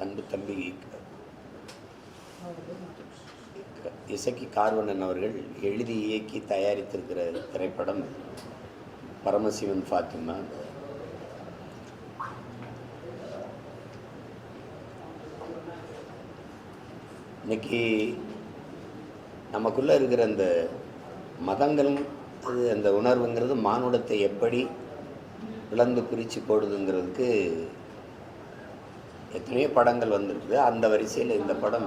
அன்பு தம்பி இசக்கி கார்வண்ணன் அவர்கள் எழுதி இயக்கி தயாரித்திருக்கிற திரைப்படம் பரமசிவன் ஃபாத்திமா. இன்னைக்கு நமக்குள்ளே இருக்கிற அந்த மதங்கள் அந்த உணர்வுங்கிறது மானுடத்தை எப்படி விளந்து பிரித்து போடுதுங்கிறதுக்கு எத்தனையோ படங்கள் வந்திருக்குது. அந்த வரிசையில் இந்த படம்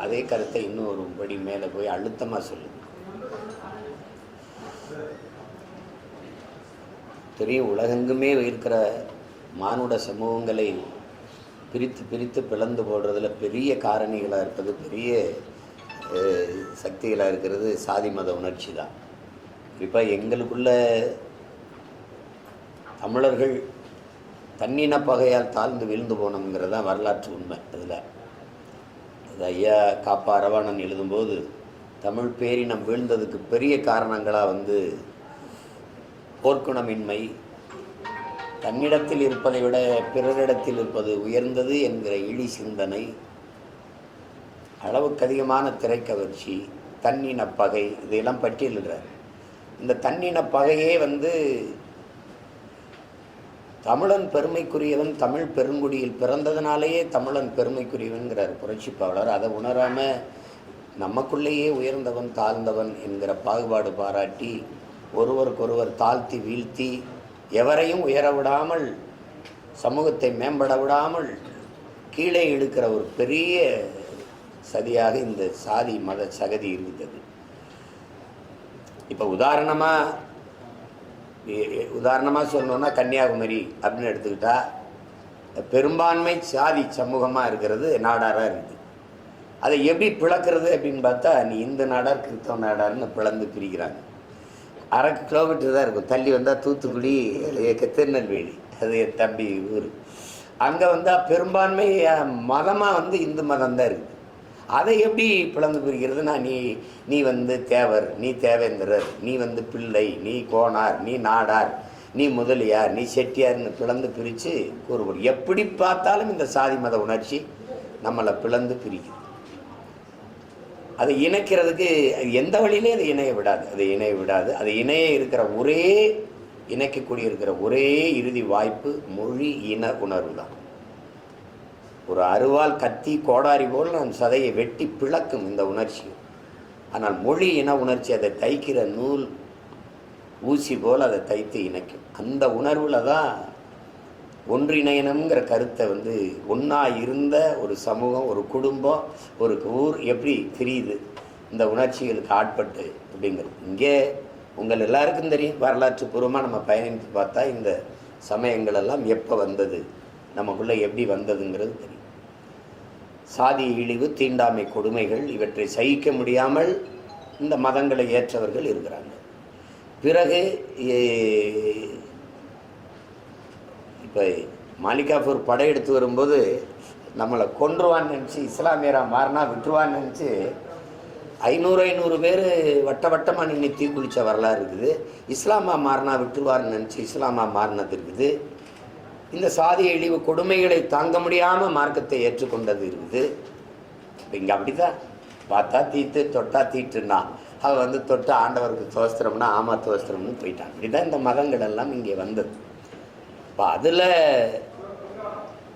அதே கருத்தை இன்னும் ஒரு படி மேலே போய் அழுத்தமாக சொல்லுது. தெரியும், உலகெங்குமே இருக்கிற மானுட சமூகங்களை பிரித்து பிரித்து பிளந்து போடுறதுல பெரிய காரணிகளாக இருப்பது, பெரிய சக்திகளாக இருக்கிறது சாதி மத உணர்ச்சி தான். குறிப்பாக எங்களுக்குள்ள தமிழர்கள் தன்னின பகையால் தாழ்ந்து வீழ்ந்து போனோங்கிறது தான் வரலாற்று உண்மை. அதில் அது ஐயா காப்பா அரவாணன் எழுதும்போது தமிழ் பேரினம் வீழ்ந்ததுக்கு பெரிய காரணங்களாக போர்க்குணமின்மை, தன்னிடத்தில் இருப்பதை விட பிறரிடத்தில் இருப்பது உயர்ந்தது என்கிற இழி சிந்தனை, அளவுக்கு அதிகமான திரைக்கவர்ச்சி, தன்னின பகை, இதையெல்லாம் பட்டியலிடுறார். இந்த தன்னின பகையே தமிழன் பெருமைக்குரியவன், தமிழ் பெருங்குடியில் பிறந்ததுனாலேயே தமிழன் பெருமைக்குரியவன்கிறார் புரட்சிப்பாளர். அதை உணராமல் நமக்குள்ளேயே உயர்ந்தவன் தாழ்ந்தவன் என்கிற பாகுபாடு பாராட்டி ஒருவருக்கொருவர் தாழ்த்தி வீழ்த்தி எவரையும் உயர விடாமல், சமூகத்தை மேம்பட விடாமல் கீழே இழுக்கிற ஒரு பெரிய சதியாக இந்த சாதி மத சகதி இருந்தது. இப்போ உதாரணமாக சொல்லணுன்னா கன்னியாகுமரி அப்படின்னு எடுத்துக்கிட்டா பெரும்பான்மை சாதி சமூகமாக இருக்கிறது நாடாராக இருக்குது. அதை எப்படி பிளக்கிறது அப்படின்னு பார்த்தா, நீ இந்து நாடார் கிறிஸ்தவ நாடார்னு பிளந்து பிரிக்கிறாங்க. 1/2 கிலோமீட்டர் தான் இருக்கும். தள்ளி வந்தால் தூத்துக்குடி, திருநெல்வேலி, அது தம்பி ஊர். அங்கே வந்தால் பெரும்பான்மை மதமாக இந்து மதம் தான் இருக்குது. அதை எப்படி பிளந்து பிரிக்கிறதுனா, நீ தேவர், நீ தேவேந்திரர், நீ பிள்ளை, நீ கோனார், நீ நாடார், நீ முதலியார், நீ செட்டியார்னு பிளந்து பிரித்து கூறுபடும். எப்படி பார்த்தாலும் இந்த சாதி மத உணர்ச்சி நம்மளை பிளந்து பிரிக்குது. அதை இணைக்கிறதுக்கு எந்த வழியிலே அதை இணைய விடாது. அதை இணைக்கக்கூடிய இருக்கிற ஒரே இறுதி வாய்ப்பு மொழி இன உணர்வு தான். ஒரு அருவாள் கத்தி கோடாரி போல் நான் சதையை வெட்டி பிளக்கும் இந்த உணர்ச்சி. ஆனால் மொழி இன உணர்ச்சி அதை தைக்கிற நூல் ஊசி போல் அதை தைத்து இணைக்கும். அந்த உணர்வில் தான் ஒன்றிணையணுங்கிற கருத்தை ஒன்றா இருந்த ஒரு சமூகம், ஒரு குடும்பம், ஒரு ஊர் எப்படி தெரியுது இந்த உணர்ச்சிகளுக்கு ஆட்பட்டு அப்படிங்கிறது. இங்கே உங்கள் எல்லாருக்கும் தெரியும், வரலாற்று பூர்வமாக நம்ம பயணித்து பார்த்தா இந்த சமயங்கள் எல்லாம் எப்போ வந்தது, நமக்குள்ளே எப்படி வந்ததுங்கிறது தெரியும். சாதி இழிவு, தீண்டாமை கொடுமைகள் இவற்றை சகிக்க முடியாமல் இந்த மதங்களை ஏற்றவர்கள் இருக்கிறாங்க. பிறகு இப்போ மாலிகாபூர் படையெடுத்து வரும்போது நம்மளை கொன்றுவான்னு நினச்சி இஸ்லாமியராக மாறினா விட்டுருவான்னு நினச்சி 500 பேர் வட்டமாக நின்று தீக்குளித்த வரலாறு இருக்குது. இஸ்லாமாக மாறினா விட்டுருவார்னு நினச்சி இஸ்லாமாக மாறினது இருக்குது. இந்த சாதி இழிவு கொடுமைகளை தாங்க முடியாமல் மார்க்கத்தை ஏற்றுக்கொண்டது இருக்குது. இப்போ இங்கே அப்படி தான் பார்த்தா தீட்டு, தொட்டா தீட்டுன்னா அவன் தொட்டு ஆண்டவருக்கு தோஸ்திரம்னா ஆமா தோஸ்திரம்னு போயிட்டான். இப்படி தான் இந்த மதங்கள் எல்லாம் இங்கே வந்தது. இப்போ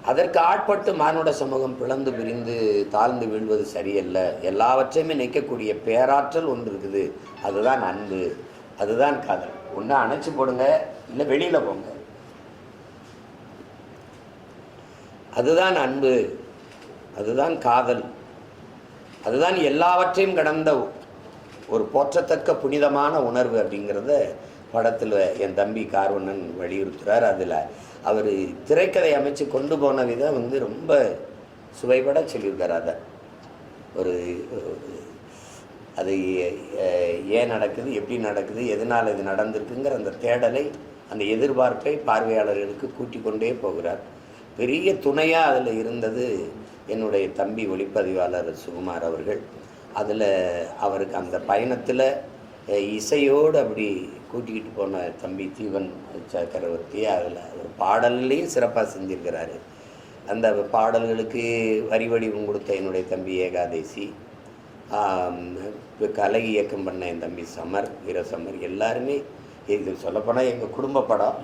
அதற்கு ஆட்பட்டு மானுட சமூகம் பிளந்து பிரிந்து தாழ்ந்து வீழ்வது சரியல்ல. எல்லாவற்றையுமே நிற்கக்கூடிய பேராற்றல் ஒன்று இருக்குது. அதுதான் அன்பு, அதுதான் காதல். ஒன்று அணைச்சி போடுங்க, இல்லை வெளியில் போங்க. அதுதான் அன்பு, அதுதான் காதல், அதுதான் எல்லாவற்றையும் கடந்த ஒரு போற்றத்தக்க புனிதமான உணர்வு அப்படிங்கிறத படத்தில் என் தம்பி கார்வண்ணன் வலியுறுத்துகிறார். அதில் அவர் திரைக்கதை அமைச்சு கொண்டு போன விதம் ரொம்ப சுவைபட சொல்லியிருக்கார். அதை அது ஏன் நடக்குது, எப்படி நடக்குது, எதனால் இது நடந்திருக்குங்கிற அந்த தேடலை, அந்த எதிர்பார்ப்பை பார்வையாளர்களுக்கு கூட்டி கொண்டே போகிறார். பெரிய துணையாக அதில் இருந்தது என்னுடைய தம்பி ஒளிப்பதிவாளர் சுகுமார் அவர்கள். அதில் அவருக்கு அந்த பயணத்தில் இசையோடு அப்படி கூட்டிக்கிட்டு போன தம்பி தீவன் சக்கரவர்த்தி அதில் ஒரு பாடல்லையும் சிறப்பாக செஞ்சுருக்கிறாரு. அந்த பாடல்களுக்கு வரி வடிவம் கொடுத்த என்னுடைய தம்பி ஏகாதேசி, கலை இயக்கம் பண்ண என் தம்பி சமர், வீரசமர், எல்லாருமே இது சொல்லப்போனால் எங்கள் குடும்ப படம்.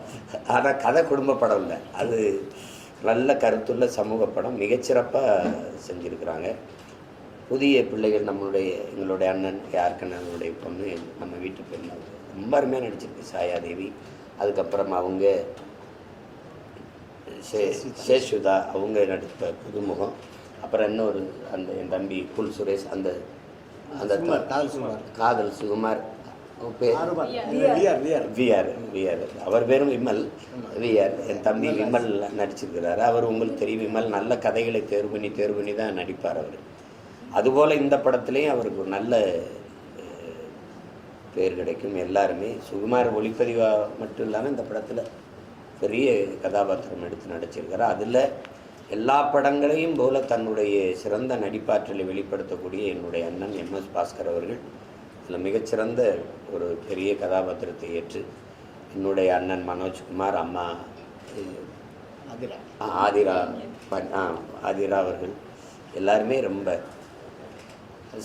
ஆனால் கதை குடும்ப படம் இல்லை, அது நல்ல கருத்துள்ள சமூக படம், மிகச்சிறப்பாக செஞ்சுருக்கிறாங்க. புதிய பிள்ளைகள் எங்களுடைய அண்ணன் யாருக்கண்ணனுடைய பொண்ணு, நம்ம வீட்டு பெண், ரொம்ப அருமையாக நடிச்சிருக்கு சாயாதேவி. அதுக்கப்புறம் அவங்க சேஷுதா, அவங்க நடித்த புதுமுகம். அப்புறம் இன்னொரு அந்த என் தம்பி புல் சுரேஷ், அந்த அந்த காதல் சுகுமார் விஆர், அவர் பேரும் விமல், விஆர் என் தம்பி விமல் நடிச்சிருக்கிறாரு. அவர் உங்களுக்கு தெரியும், விமல் நல்ல கதைகளை தேர்வு பண்ணி தான் நடிப்பார் அவர். அதுபோல் இந்த படத்துலேயும் அவருக்கு ஒரு நல்ல பேர் கிடைக்கும். எல்லாருமே சுகுமார் ஒளிப்பதிவாக மட்டும் இல்லாமல் இந்த படத்தில் பெரிய கதாபாத்திரம் எடுத்து நடிச்சிருக்கிறார். அதில் எல்லா படங்களையும் போல தன்னுடைய சிறந்த நடிப்பாற்றலை வெளிப்படுத்தக்கூடிய என்னுடைய அண்ணன் MS பாஸ்கர் அவர்கள் இதில் மிகச்சிறந்த ஒரு பெரிய கதாபாத்திரத்தை ஏற்று என்னுடைய அண்ணன் மனோஜ்குமார், அம்மா ஆதிரா அவர்கள் எல்லாருமே ரொம்ப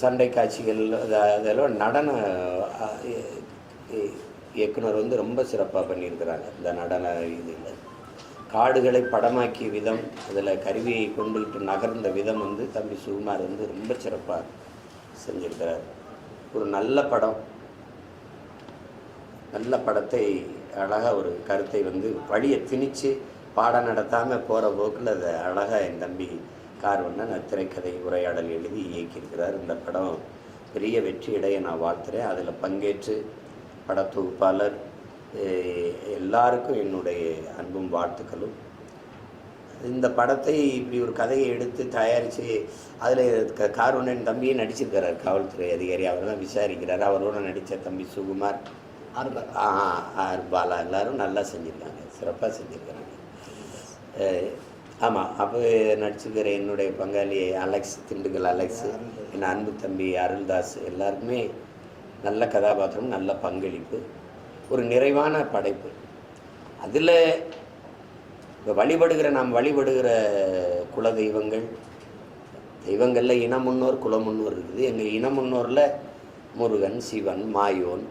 சண்டை காட்சிகள் அதெல்லாம் நடன இயக்குனர் வந்து ரொம்ப சிறப்பாக பண்ணியிருக்கிறாங்க. இந்த நடன இதில் காடுகளை படமாக்கிய விதம், அதில் கருவியை கொண்டுகிட்டு நகர்ந்த விதம் வந்து தம்பி சுகுமார் வந்து ரொம்ப சிறப்பாக செஞ்சிருக்கிறார். ஒரு நல்ல படம், நல்ல படத்தை அழகாக ஒரு கருத்தை வந்து வழியை திணித்து பாடம் நடத்தாமல் போகிற போக்கில் அதை அழகாக என் தம்பி கார்வண்ணன் திரைக்கதை உரையாடல் எழுதி இயக்கியிருக்கிறார். இந்த படம் பெரிய வெற்றியடைய நான் வாழ்த்துறேன். அதில் பங்கேற்று படத்தொகுப்பாளர் எல்லாருக்கும் என்னுடைய அன்பும் வாழ்த்துக்களும். இந்த படத்தை இப்படி ஒரு கதையை எடுத்து தயாரித்து அதில் கார்வண்ணன் தம்பியே நடிச்சிருக்கிறார், காவல்துறை அதிகாரி, அவர் தான் விசாரிக்கிறார். அவரோட நடித்த தம்பி சுகுமார், பாலா, எல்லோரும் நல்லா செஞ்சுருக்காங்க, சிறப்பாக செஞ்சுருக்காங்க. ஆமாம், அப்போ நடிச்சிருக்கிற என்னுடைய பங்காளி அலெக்ஸ், திண்டுக்கல் அலெக்ஸு, என் அன்பு தம்பி அருள்தாஸ், எல்லாருக்குமே நல்ல கதாபாத்திரம், நல்ல பங்களிப்பு, ஒரு நிறைவான படைப்பு. அதில் இப்போ நாம் வழிபடுகிற குல தெய்வங்களில் இன முன்னோர் குல முன்னோர் இருக்குது. எங்கள் இன முன்னோரில் முருகன், சிவன், மாயோன்,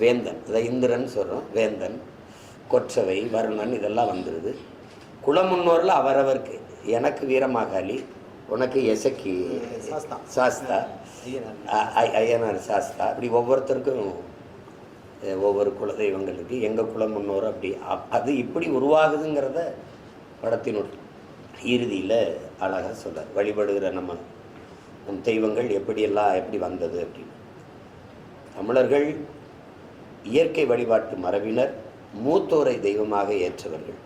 வேந்தன், அதை இந்திரன் சொல்கிறோம், வேந்தன், கொற்றவை, வருணன், இதெல்லாம் வந்துடுது. குலமுன்னோரில் அவரவருக்கு, எனக்கு வீரமாகாளி, உனக்கு எசக்கி சாஸ்தா, ஐயனார் சாஸ்தா, அப்படி ஒவ்வொருத்தருக்கும் ஒவ்வொரு குலதெய்வங்கள் இருக்குது. எங்கள் குலமுன்னோர் அப்படி அது இப்படி உருவாகுதுங்கிறத படத்தினுடைய இறுதியில் அழகாக சொல்கிறார். வழிபடுகிற நம் தெய்வங்கள் எப்படி வந்தது அப்படின்னு. தமிழர்கள் இயற்கை வழிபாட்டு மரபினர், மூத்தோரை தெய்வமாக ஏற்றவர்கள்.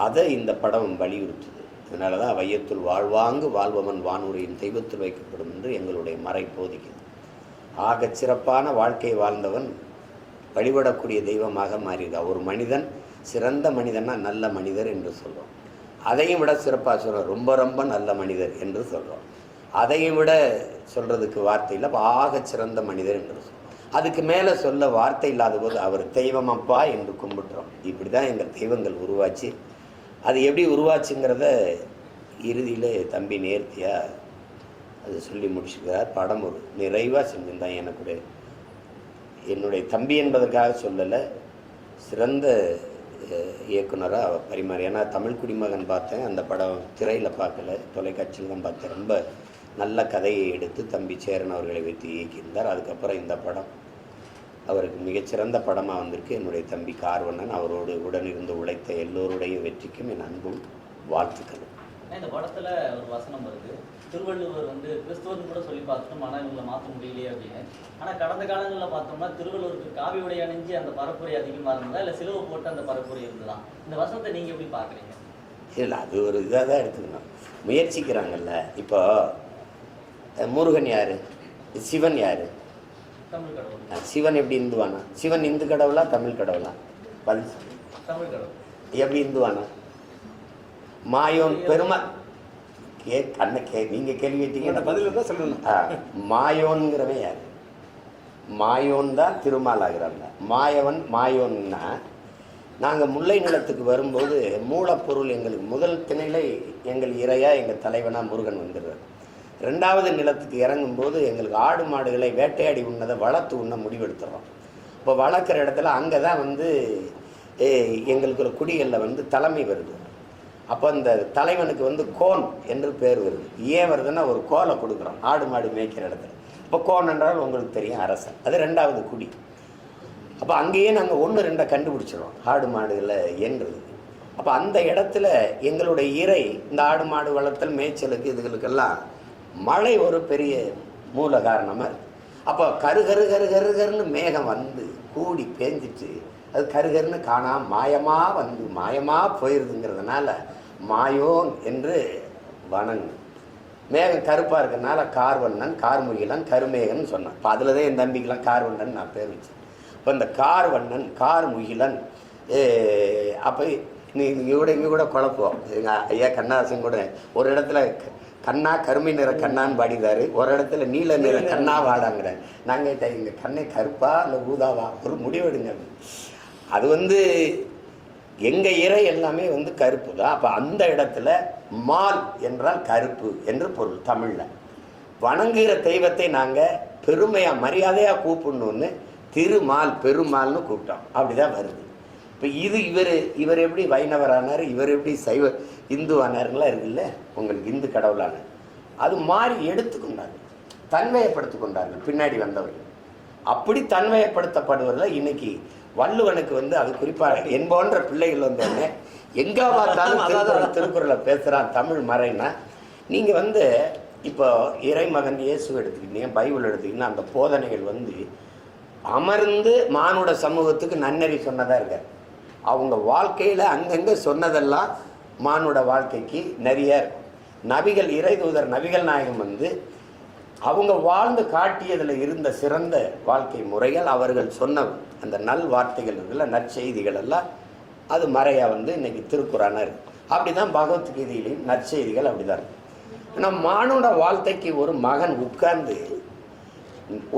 அதை இந்த படம் வலியுறுத்துது. அதனால தான் வையத்துள் வாழ்வாங்கு வாழ்பவன் வானூரின் தெய்வத்தில் வைக்கப்படும் என்று எங்களுடைய மறை போதிக்குது. ஆக சிறப்பான வாழ்க்கை வாழ்ந்தவன் வழிபடக்கூடிய தெய்வமாக மாறியிருக்கான். ஒரு மனிதன் சிறந்த மனிதனா நல்ல மனிதர் என்று சொல்கிறோம். அதையும் விட சிறப்பாக சொல்கிறோம், ரொம்ப ரொம்ப நல்ல மனிதர் என்று சொல்கிறோம். அதையும் விட சொல்கிறதுக்கு வார்த்தை இல்லை, ஆக சிறந்த மனிதர் என்று சொல்கிறோம். அதுக்கு மேலே சொல்ல வார்த்தை இல்லாத போது அவர் தெய்வமப்பா என்று கும்பிட்டுறோம். இப்படி தான் எங்கள் தெய்வங்கள் உருவாச்சு. அது எப்படி உருவாச்சுங்கிறத இறுதியில் தம்பி நேர்த்தியாக அது சொல்லி முடிச்சுக்கிறார். படம் ஒரு நிறைவாக செஞ்சிருந்தான். எனக்கு என்னுடைய தம்பி என்பதற்காக சொல்லலை, சிறந்த இயக்குனராக பரிமாறி. ஏன்னா தமிழ் குடிமகன் பார்த்தேன், அந்த படம் திரையில் பார்க்கல, தொலைக்காட்சியில் தான் பார்த்தேன். ரொம்ப நல்ல கதையை எடுத்து தம்பி சேரன் அவர்களை வைத்து இயக்கியிருந்தார். அதுக்கப்புறம் இந்த படம் அவருக்கு மிகச்சிறந்த படமாக வந்திருக்கு. என்னுடைய தம்பி கார்வண்ணன், அவரோடு உடனிருந்து உழைத்த எல்லோருடைய வெற்றிக்கும் என் அன்பும் வாழ்த்துக்களும். இந்த படத்தில் ஒரு வசனம் வருது, திருவள்ளுவர் கிறிஸ்துவன் கூட சொல்லி பார்த்துட்டோம், ஆனால் இவங்களை மாற்ற முடியலையே அப்படின்னு. ஆனால் கடந்த காலங்களில் பார்த்தோம்னா திருவள்ளுவருக்கு காவி உடை அணிஞ்சு அந்த பரப்புரை அதிகமாக இருந்ததா, இல்லை சிலுவை போட்டு அந்த பரப்புரை இருந்ததா? இந்த வசனத்தை நீங்கள் எப்படி பார்க்குறீங்க? இல்லை, அது ஒரு இதாக தான் எடுத்துக்கணும். முயற்சிக்கிறாங்கல்ல. இப்போ முருகன் யார், சிவன் யார்? தமிழ் கடவுள். சிவன் எப்படி இந்துவானா? சிவன் இந்து கடவுளா தமிழ் கடவுளா? தமிழ் கடவுள். எப்படி இந்துவானா? மாயோன் பெருமாள் நீங்க கேள்வி கேட்டீங்க, பதில் தான் சொல்லணும். மாயோன்கிறவன் யாரு? மாயோன் தான் திருமால் ஆகிறாங்க. மாயோன்னா நாங்கள் முல்லை நிலத்துக்கு வரும்போது மூலப்பொருள் எங்களுக்கு முதல் திணையில எங்கள் இறையாக எங்கள் தலைவனாக முருகன் வந்துடுறார். 2வது நிலத்துக்கு இறங்கும்போது எங்களுக்கு ஆடு மாடுகளை வேட்டையாடி உண்ணதை வளர்த்து உண்ண முடிவெடுத்துறோம். இப்போ வளர்க்குற இடத்துல அங்கே தான் வந்து எங்களுக்கு ஒரு குடிகளில் வந்து தலைமை வருது. அப்போ அந்த தலைவனுக்கு வந்து கோன் என்று பேர் வருது. ஏன் வருதுன்னா ஒரு கோலை கொடுக்குறோம் ஆடு மாடு மேய்க்கிற இடத்துல. இப்போ கோன் என்றால் உங்களுக்கு தெரியும் அரசன், அது 2வது குடி. அப்போ அங்கேயே நாங்கள் 1, 2 கண்டுபிடிச்சிடுறோம் ஆடு மாடுகளை என்றது. அப்போ அந்த இடத்துல எங்களுடைய இறை இந்த ஆடு மாடு வளர்த்தல் மேய்ச்சலுக்கு இதுகளுக்கெல்லாம் மழை ஒரு பெரிய மூல காரணமாக இருக்குது. அப்போ கருன்னு மேகம் வந்து கூடி பேஞ்சிட்டு அது கருன்னு காணாம மாயமாக வந்து மாயமாக போயிடுதுங்கிறதுனால மாயோன் என்று வணங்கு. மேகம் கருப்பாக இருக்கிறதுனால கார்வண்ணன், கார்முகிலன், கருமேகன் சொன்னான். இப்போ அதில் தான் என் தம்பிக்கெலாம் கார்வண்ணன் நான் பேர் வச்சேன். இப்போ இந்த கார்வண்ணன், கார்முகிலன், அப்போ இங்கே கூட குழப்பம். எங்கள் ஐயா கண்ணாசன் கூட ஒரு இடத்துல கண்ணா கருமை நிற கண்ணான்னு பாடிதாரு, ஒரு இடத்துல நீல நிற கண்ணா வாடாங்கிற. நான் கேட்டேன் இங்கே கண்ணை கருப்பா இல்லை ஊதாவா, ஒரு முடிவெடுங்க. அது வந்து எங்கள் இறை எல்லாமே வந்து கருப்பு தான். அப்போ அந்த இடத்துல மால் என்றால் கருப்பு என்று பொருள். தமிழில் வணங்குகிற தெய்வத்தை நாங்கள் பெருமையாக மரியாதையாக கூப்பிடணுன்னு திருமால் பெருமாள்னு கூப்பிட்டோம். அப்படி தான் வருது. இப்போ இவர் எப்படி வைணவரானார், இவர் எப்படி சைவ இந்து ஆனாருங்களாம் இருக்குல்ல, உங்களுக்கு இந்து கடவுளானார். அது மாறி எடுத்துக்கொண்டார்கள், தன்மையப்படுத்திக் கொண்டார்கள் பின்னாடி வந்தவர்கள். அப்படி தன்மையப்படுத்தப்படுவதில் இன்னைக்கு வள்ளுவனுக்கு வந்து அது குறிப்பாக என் போன்ற பிள்ளைகள் வந்தோடனே எங்கே பார்த்தாலும் திருக்குறளை பேசுகிறான் தமிழ் மறைன்னா. நீங்கள் வந்து இப்போ இறைமகன் இயேசு எடுத்துக்கிட்டீங்க, பைபிள் எடுத்துக்கிட்டீங்கன்னா அந்த போதனைகள் வந்து அமர்ந்து மானுட சமூகத்துக்கு நன்னறி சொன்னதாக இருக்கார். அவங்க வாழ்க்கையில் அங்கங்கே சொன்னதெல்லாம் மானுட வாழ்க்கைக்கு நிறைய இருக்கும். நபிகள், இறை தூதர் நபிகள் நாயகம் வந்து அவங்க வாழ்ந்து காட்டியதில் இருந்த சிறந்த வாழ்க்கை முறைகள், அவர்கள் சொன்ன அந்த நல் வார்த்தைகள் இருக்குல்ல, நற்செய்திகள் எல்லாம் அது மறையாக வந்து இன்னைக்கு திருக்குறானாக இருக்குது. அப்படி தான் பகவத்கீதையிலையும் நற்செய்திகள் அப்படி தான் இருக்குது. ஆனால் மானுட வாழ்க்கைக்கு ஒரு மகன் உட்கார்ந்து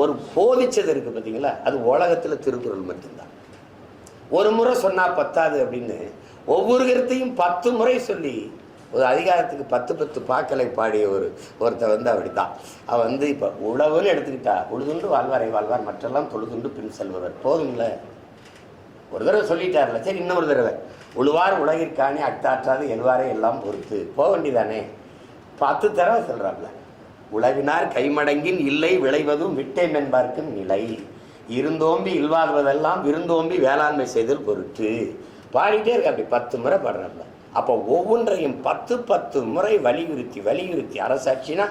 ஒரு போதிச்சது இருக்குது பார்த்தீங்களா, அது உலகத்தில் திருக்குறள் மட்டும்தான். ஒரு முறை சொன்னால் பத்தாது அப்படின்னு ஒவ்வொரு கருத்தையும் 10 முறை சொல்லி ஒரு அதிகாரத்துக்கு 10 பாக்களை பாடிய ஒருத்தர் வந்து அப்படி தான். அவன் வந்து இப்போ உழவுன்னு எடுத்துக்கிட்டா உழுதுண்டு வாழ்வாரை வாழ்வார் மற்றெல்லாம் தொழுதுண்டு பின் செல்பவர். போதும்ல, ஒரு தடவை சொல்லிட்டார்ல, சரி இன்னொரு தடவை உழுவார் உலகிற்கானே அட்டாற்றாது எழுவாரே எல்லாம் பொறுத்து போக வேண்டியதானே. 10 தடவை சொல்கிறாப்ல. உழவினார் கைமடங்கின் இல்லை விளைவதும் விட்டேம் என்பார்க்கும் நிலை இருந்தோம்பி இல்வாழ்வதெல்லாம் விருந்தோம்பி வேளாண்மை செய்தல் பொருட்டு பாடிட்டே இருக்கு. அப்படி 10 முறை பாடுறாப்ல. அப்போ ஒவ்வொன்றையும் 10 முறை வலியுறுத்தி அரசாட்சினா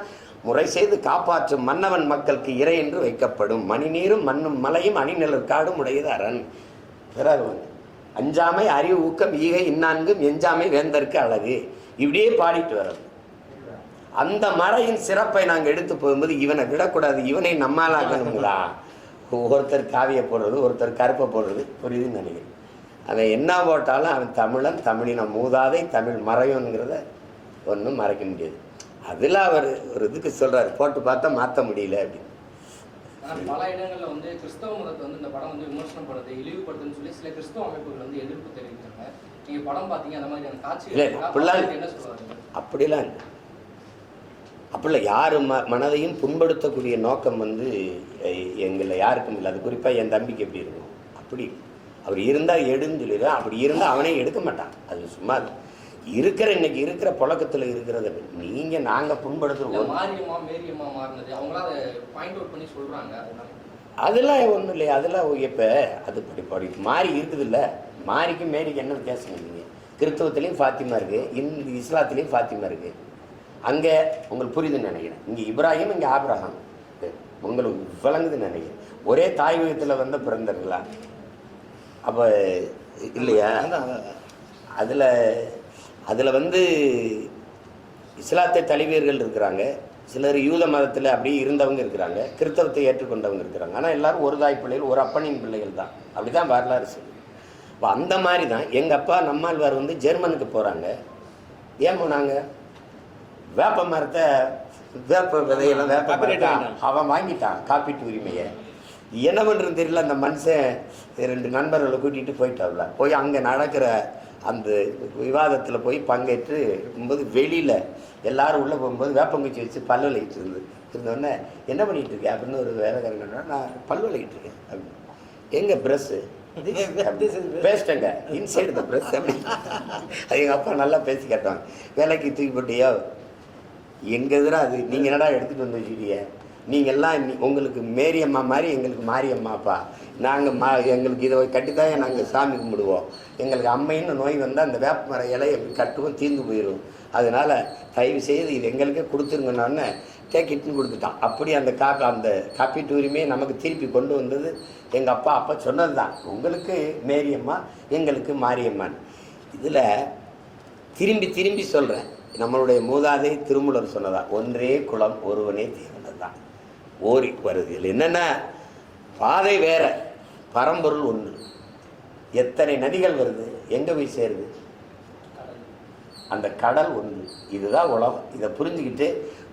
முறை செய்து காப்பாற்றும் மன்னவன் மக்களுக்கு இறை என்று வைக்கப்படும் மணிநீரும் மண்ணும் மலையும் அணிநிலர் காடும் உடையது அரண். பிறகு அஞ்சாமை அறிவு ஊக்கம் ஈகை இந்நான்கும் எஞ்சாமை வேந்தற்கு அழகு. இப்படியே பாடிட்டு வர்றது. அந்த மறையின் சிறப்பை நாங்கள் எடுத்து போகும்போது இவனை விடக்கூடாது, இவனை நம்மாலாக்கணுங்களா. ஒருத்தர் காவியை போடுறது, ஒருத்தர் கருப்பை போடுறது, புரியுதுன்னு நினைக்கிறேன். அவன் என்ன போட்டாலும் அவன் தமிழன், தமிழின மூதாதை, தமிழ் மறையுங்கிறத ஒன்றும் மறைக்க முடியாது. அதில் அவர் ஒரு இதுக்கு சொல்கிறார், போட்டு பார்த்தா மாற்ற முடியல அப்படின்னு. பல இடங்களில் வந்து கிறிஸ்தவ மதத்தை வந்து இந்த படம் வந்து விமர்சனம் பண்ணுறது, இழிவுபடுத்துன்னு சொல்லி சில கிறிஸ்தவ அமைப்புகள் வந்து எதிர்ப்பு தெரிவிக்கிறாங்க. நீங்கள் படம் பார்த்தீங்க, அந்த மாதிரியான காட்சிகள் என்ன சொல்லுவாங்க? அப்படிலாம் இல்லை, அப்படிலாம் யார் மனதையும் புண்படுத்தக்கூடிய நோக்கம் வந்து எங்களில் யாருக்கும் இல்லை. அது குறிப்பாக என் தம்பிக்கு எப்படி இருக்கும், அப்படி அவர் இருந்தால் எடுன்னு சொல்லிடுறேன். அப்படி இருந்தால் அவனே எடுக்க மாட்டான். அது சும்மா இருக்கிற இன்னைக்கு இருக்கிற புழக்கத்தில் இருக்கிறத நீங்கள் நாங்கள் புண்படுத்துகிறோம். அதெல்லாம் ஒன்றும் இல்லையா, அதெல்லாம் இப்போ அது படி மாறி இருக்குது இல்லை. மாறிக்கும் மேரிக்கு என்ன வித்தியாசம் இல்லைங்க. கிறிஸ்தவத்துலேயும் ஃபாத்திமா இருக்குது, இஸ்லாத்துலேயும் ஃபாத்திமா இருக்குது. அங்கே உங்களுக்கு புரியுதுன்னு நினைக்கிறேன். இங்கே இப்ராஹிம், இங்கே ஆப்ரஹாம், உங்களுக்கு விளங்குதுன்னு நினைக்கிறேன். ஒரே தாய் வீகத்தில் வந்து பிறந்தர்களா அப்போ இல்லையா. அதில் வந்து இஸ்லாத்தை தழுவியர்கள் இருக்கிறாங்க, சிலர் யூத மதத்தில் அப்படியே இருந்தவங்க இருக்கிறாங்க, கிறிஸ்தவத்தை ஏற்றுக்கொண்டவங்க இருக்கிறாங்க. ஆனால் எல்லோரும் ஒரு தாய் பிள்ளைகள், ஒரு அப்பனின் பிள்ளைகள் தான். அப்படி தான் வரலாறு சொல்லு. இப்போ அந்த மாதிரி தான் எங்கள் அப்பா நம்மாழ்வார் வந்து ஜெர்மனுக்கு போகிறாங்க. ஏன் போனாங்க? வேப்ப மரத்தை, வேப்ப விதையெல்லாம், வேப்ப மரத்தை அவன் வாங்கிட்டான், காப்பீட்டு உரிமையை. என்ன பண்ணுறது தெரியல. அந்த மனுஷன் 2 நண்பர்களை கூட்டிகிட்டு போயிட்டாப்ல. போய் அங்கே நடக்கிற அந்த விவாதத்தில் போய் பங்கேற்று இருக்கும்போது வெளியில் எல்லாரும் உள்ளே போகும்போது வேப்பங்குச்சி வச்சு பல் விளக்கிட்டு இருந்தோடனே என்ன பண்ணிகிட்டு இருக்கேன் அப்படின்னு ஒரு வேலைக்காரங்க, நான் பல் விளக்கிட்டு இருக்கேன் அப்படின்னு. எங்கே ப்ரெஸ்ஸு பேசிட்டேங்க இன்சைடு த ப்ரெஸ் அப்படின்னு. அது எங்கள் அப்பா நல்லா பேசி கேட்டாங்க. வேலைக்கு தூக்கி போட்டியோ எங்கள் எதிராக அது நீங்கள் என்னடா எடுத்துகிட்டு வந்து வச்சுக்கிட்டீங்க, நீங்கள்லாம் உங்களுக்கு மேரியம்மா மாதிரி எங்களுக்கு மாரியம்மாப்பா, நாங்கள் எங்களுக்கு இதை கட்டித்தான் நாங்கள் சாமி கும்பிடுவோம், எங்களுக்கு அம்மைன்னு நோய் வந்தால் அந்த வேப்ப மர இலையை கட்டுவோம் தீர்ந்து போயிடும், அதனால் தயவு செய்து இது எங்களுக்கே கொடுத்துருங்கன்னு டேக்கிட்டுன்னு கொடுத்துட்டான். அப்படி அந்த காப்பீட்டு உரிமையை நமக்கு திருப்பி கொண்டு வந்தது எங்கள் அப்பா சொன்னது தான், உங்களுக்கு மேரியம்மா எங்களுக்கு மாரியம்மான்னு. இதில் திரும்பி திரும்பி சொல்கிறேன், நம்மளுடைய மூதாதை திருமூலர் சொன்னதா, ஒன்றே குலம் ஒருவனே தேவனது தான் ஓரி வருது. இதில் என்னென்னா பாதை வேற, பரம்பொருள் ஒன்று. எத்தனை நதிகள் வருது, எங்கே போய் சேருது, அந்த கடல் ஒன்று. இதுதான் உலகம். இதை புரிஞ்சுக்கிட்டு